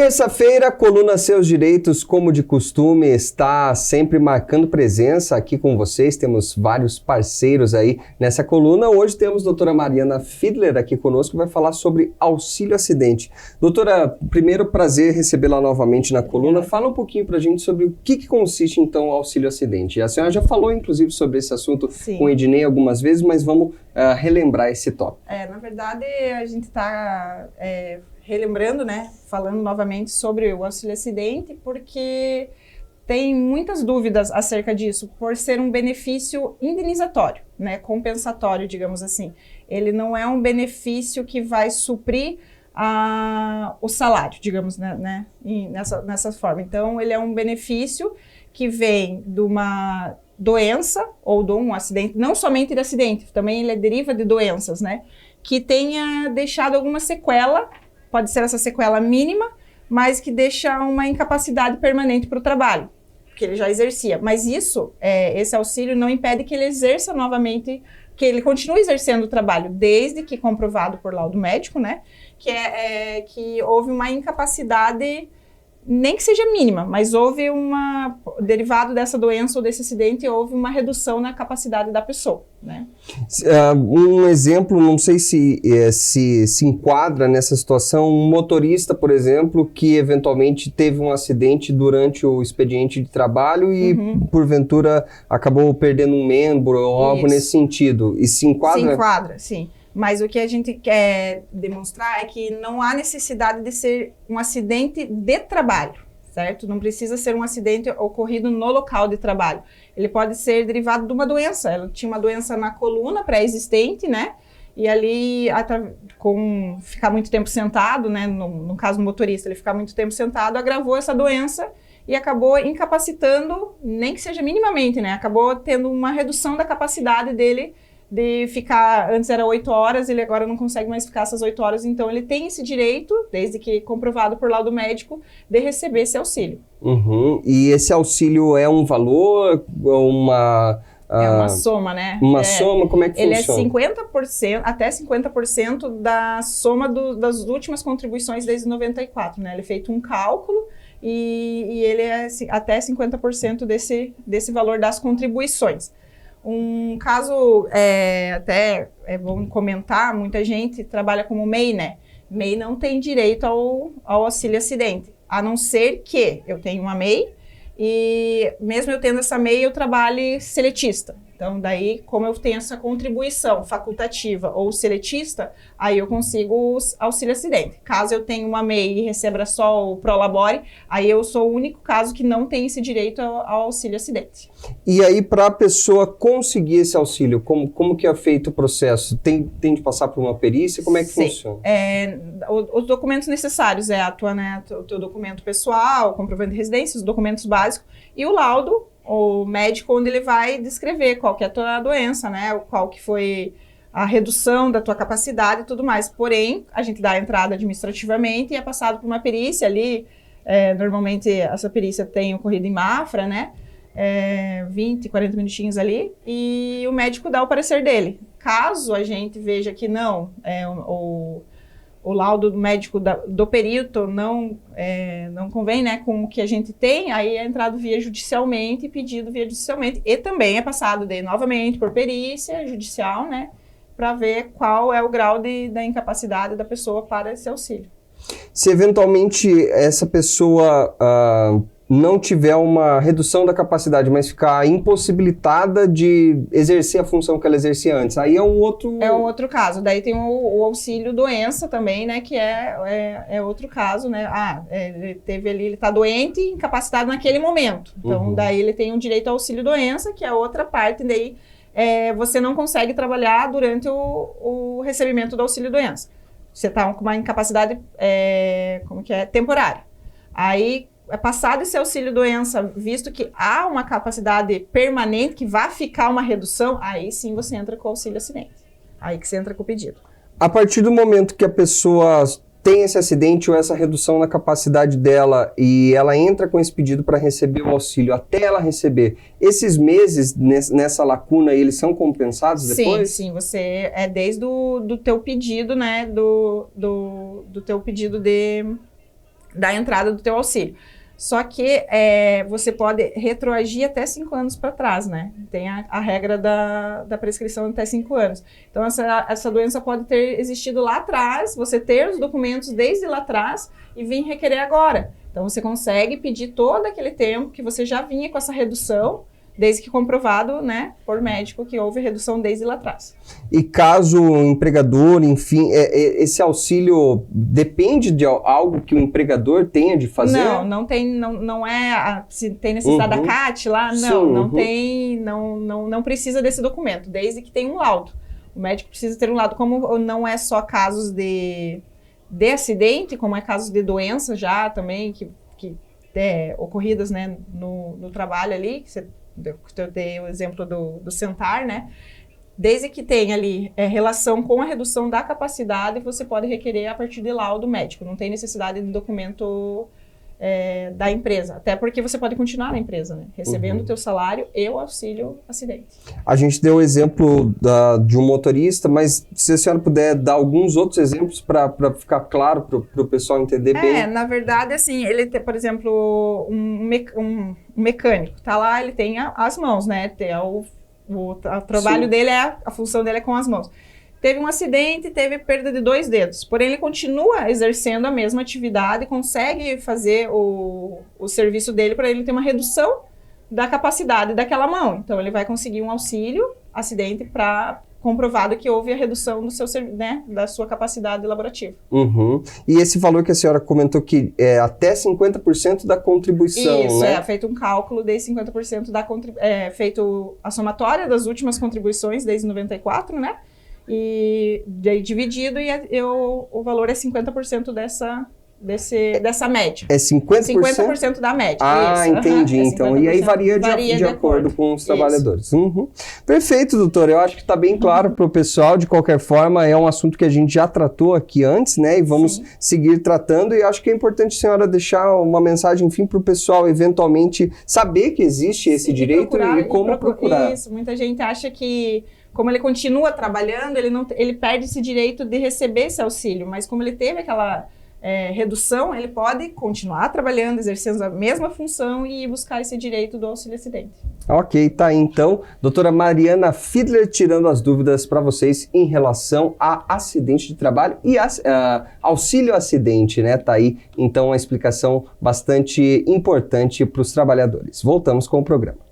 Terça-feira, coluna Seus Direitos, como de costume, está sempre marcando presença aqui com vocês. Temos vários parceiros aí nessa coluna. Hoje temos a doutora Mariana Fiedler aqui conosco, que vai falar sobre auxílio acidente. Doutora, primeiro prazer recebê-la novamente na coluna. Fala um pouquinho pra gente sobre o que consiste então o auxílio acidente. A senhora já falou inclusive sobre esse assunto com o Ednei algumas vezes, mas vamos relembrar esse tópico. Na verdade, a gente está relembrando, né, falando novamente sobre o auxílio acidente, porque tem muitas dúvidas acerca disso, por ser um benefício indenizatório, né, compensatório, digamos assim. Ele não é um benefício que vai suprir o salário, digamos, né, nessa forma. Então, ele é um benefício que vem de uma doença ou de um acidente, não somente de acidente, também ele deriva de doenças, né, que tenha deixado alguma sequela. Pode ser essa sequela mínima, mas que deixa uma incapacidade permanente para o trabalho, que ele já exercia. Mas isso, esse auxílio não impede que ele exerça novamente, que ele continue exercendo o trabalho, desde que comprovado por laudo médico, né, que houve uma incapacidade, nem que seja mínima, mas houve derivado dessa doença ou desse acidente, houve uma redução na capacidade da pessoa, né? Um exemplo, não sei se enquadra nessa situação, um motorista, por exemplo, que eventualmente teve um acidente durante o expediente de trabalho e, porventura, acabou perdendo um membro ou algo nesse sentido. E se enquadra? Se enquadra, sim. Mas o que a gente quer demonstrar é que não há necessidade de ser um acidente de trabalho, certo? Não precisa ser um acidente ocorrido no local de trabalho. Ele pode ser derivado de uma doença. Ela tinha uma doença na coluna pré-existente, né? E ali, ficar muito tempo sentado, né? No caso do motorista, ele ficar muito tempo sentado, agravou essa doença e acabou incapacitando, nem que seja minimamente, né? Acabou tendo uma redução da capacidade dele de ficar, antes era 8 horas, ele agora não consegue mais ficar essas 8 horas, então ele tem esse direito, desde que comprovado por laudo médico, de receber esse auxílio. E esse auxílio é um valor, é uma soma, né? Uma soma, como é que funciona? Ele é 50%, até 50% da soma das últimas contribuições desde 94, né? Ele é feito um cálculo e ele é até 50% desse valor das contribuições. Um caso, até é bom comentar, muita gente trabalha como MEI, né? MEI não tem direito ao auxílio acidente, a não ser que eu tenha uma MEI e mesmo eu tendo essa MEI, eu trabalhe seletista. Então, daí, como eu tenho essa contribuição facultativa ou seletista, aí eu consigo o auxílio acidente. Caso eu tenha uma MEI e receba só o Prolabore, aí eu sou o único caso que não tem esse direito ao auxílio acidente. E aí, para a pessoa conseguir esse auxílio, como que é feito o processo? Tem de passar por uma perícia? Como é que funciona? Os documentos necessários o teu documento pessoal, comprovante de residência, os documentos básicos e o laudo, o médico, onde ele vai descrever qual que é a tua doença, né? Qual que foi a redução da tua capacidade e tudo mais. Porém, a gente dá a entrada administrativamente e é passado por uma perícia ali. Normalmente, essa perícia tem ocorrido em Mafra, né? 20, 40 minutinhos ali. E o médico dá o parecer dele. Caso a gente veja que não, o laudo do médico do perito não convém, né, com o que a gente tem, aí é entrado judicialmente, pedido via judicialmente, e também é passado novamente por perícia judicial, né, para ver qual é o grau da incapacidade da pessoa para esse auxílio. Se eventualmente essa pessoa não tiver uma redução da capacidade, mas ficar impossibilitada de exercer a função que ela exercia antes, aí é um outro... É um outro caso. Daí tem o auxílio doença também, né, que é outro caso, né, ele está doente e incapacitado naquele momento. Então, daí ele tem o direito ao auxílio doença, que é outra parte, daí você não consegue trabalhar durante o recebimento do auxílio doença. Você está com uma incapacidade, temporária. Aí, passado esse auxílio doença, visto que há uma capacidade permanente, que vai ficar uma redução, aí sim você entra com o auxílio acidente. Aí que você entra com o pedido. A partir do momento que a pessoa tem esse acidente ou essa redução na capacidade dela e ela entra com esse pedido para receber o auxílio, até ela receber, esses meses nessa lacuna, eles são compensados depois? Sim, você desde do teu pedido, né, do teu pedido da entrada do teu auxílio. Só que você pode retroagir até 5 anos para trás, né? Tem a regra da prescrição até 5 anos. Então, essa doença pode ter existido lá atrás, você ter os documentos desde lá atrás e vir requerer agora. Então, você consegue pedir todo aquele tempo que você já vinha com essa redução, desde que comprovado, né, por médico que houve redução desde lá atrás. E caso o empregador, enfim, esse auxílio depende de algo que o empregador tenha de fazer? Não tem, não é, se tem necessidade da CAT lá, não tem, não precisa desse documento, desde que tenha um laudo. O médico precisa ter um laudo, como não é só casos de acidente, como é casos de doença já também, que ocorridas, né, no trabalho ali, que eu dei o exemplo do sentar, né? Desde que tenha ali relação com a redução da capacidade, você pode requerer a partir de laudo médico. Não tem necessidade de documento da empresa. Até porque você pode continuar na empresa, né? Recebendo o teu salário e o auxílio acidente. A gente deu o exemplo de um motorista, mas se a senhora puder dar alguns outros exemplos para ficar claro para o pessoal entender bem. Na verdade, assim, ele tem, por exemplo, um mecânico, tá lá, ele tem as mãos, né? O trabalho dele, a função dele é com as mãos. Teve um acidente, teve perda de 2 dedos, porém ele continua exercendo a mesma atividade, consegue fazer o serviço dele para ele ter uma redução da capacidade daquela mão. Então ele vai conseguir um auxílio acidente para comprovado que houve a redução do seu, né, da sua capacidade laborativa. E esse valor que a senhora comentou que é até 50% da contribuição, isso, né? Feito um cálculo de 50% feito a somatória das últimas contribuições desde 94, né? E dividido e o valor é 50% dessa média. É 50%? 50% da média. Ah, isso. Entendi. Então, e aí varia de acordo com os trabalhadores. Perfeito, doutor. Eu acho que está bem claro para o pessoal. De qualquer forma, é um assunto que a gente já tratou aqui antes, né? E vamos seguir tratando. E acho que é importante a senhora deixar uma mensagem, enfim, para o pessoal eventualmente saber que existe esse direito e como procurar. Isso. Muita gente acha que, como ele continua trabalhando, ele perde esse direito de receber esse auxílio. Mas como ele teve aquela redução, ele pode continuar trabalhando, exercendo a mesma função e buscar esse direito do auxílio acidente. Ok, tá aí então. Doutora Mariana Fiedler tirando as dúvidas para vocês em relação a acidente de trabalho e auxílio acidente, né? Tá aí então uma explicação bastante importante para os trabalhadores. Voltamos com o programa.